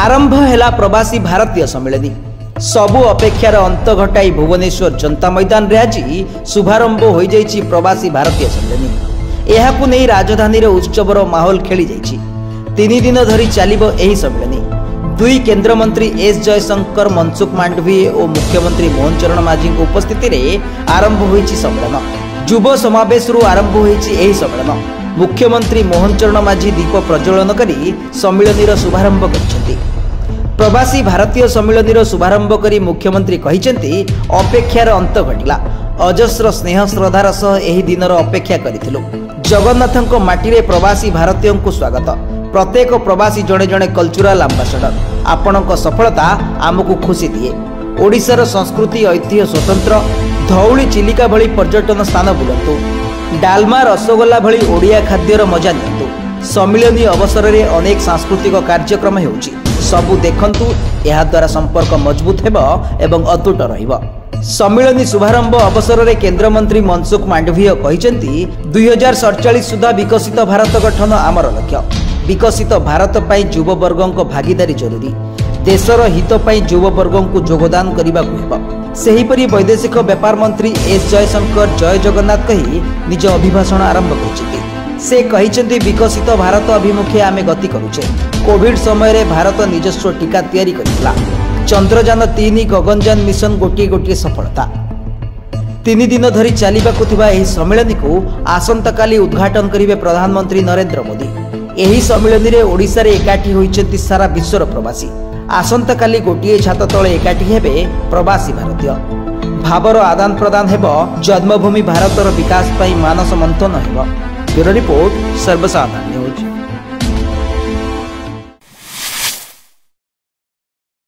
आरंभ हैला प्रवासी भारतीय सम्मेलन सबु अपेक्षार अंत घटाई भुवनेश्वर जनता मैदान रे आज शुभारंभ हो जाइछि प्रवासी भारतीय सम्मेलन। एहाकु नै राजधानी रे उत्सवर माहौल खेली जाइछि। 3 दिन धरी चलिबो एही सम्मेलन। 2 केंद्र मंत्री एस जयशंकर, मनसुख मांडवीय और मुख्यमंत्री मोहन चरण माझी उपस्थिति रे आरंभ होइछि सम्मेलन। युव समावेश रु आरंभ होइछि एही सम्मेलन। मुख्यमंत्री मोहन चरण माझी दीप प्रज्वलन करी सम्मेलन शुभारंभ करिसेंति। प्रवासी भारतीय सम्मेलन शुभारंभ करी मुख्यमंत्री कहिसेंति अपेक्षार अंत घटिला। अजस्र स्नेह श्रद्धार सह एही दिनर अपेक्षा करिथिलु। जगन्नाथଙ୍କ माटी प्रवासी भारतीय को स्वागत। प्रत्येक प्रवासी जड़े जड़े कल्चरल आंबासाडर। आपणक सफलता आमको खुशी दिए। ओडिशार संस्कृति ऐतिह्य स्वतंत्र धौली चिलिका भली पर्यटन स्थान बुलंतु। डालमा रसगोल्ला भली ओडिया खाद्यर मजा नियंतु। सम्मिलनी अवसर में अनेक सांस्कृतिक कार्यक्रम होउछि। सबु देखंतु। एहा द्वारा संपर्क मजबूत हेबो एवं अतुट रहिबो। सम्मिलनी शुभारंभ अवसर में केंद्र मंत्री मनसुख मांडवीय कहिसेंति 2047 सुधा विकसित भारत गठन आमर लक्ष्य। विकसित भारत पाई युववर्गों को भागीदारी जरूरी। देशर हित पाई युववर्गों को योगदान करने को सेहीपरि वैदेशिक व्यापार मंत्री एस जयशंकर जय जगन्नाथ कही निज अभिभाषण आरंभ कर से कहिसेंति विकसित भारत अभिमुखे आमे गति करुचे। कोविड समय रे भारत निजस्व टीका तैयारी करितला। चंद्रयान 3 गगनयान मिशन गोटे गोटे सफलता। 3 दिन धरी चलिबाकु थिबा एही सम्मेलन को आसंता काली उद्घाटन करिवे प्रधानमंत्री नरेंद्र मोदी। एही सम्मेलन रे ओडिसा रे एकाठी होइचंती सारा विश्वर प्रवासी। आसंता काली गोटे छात तले एकाठी हेबे प्रवासी भारतीय। भावर आदान प्रदान हेबो। जन्मभूमि भारतर विकास पई मानस मंथन हेबो। ब्यूरो रिपोर्ट सर्वसाधारण।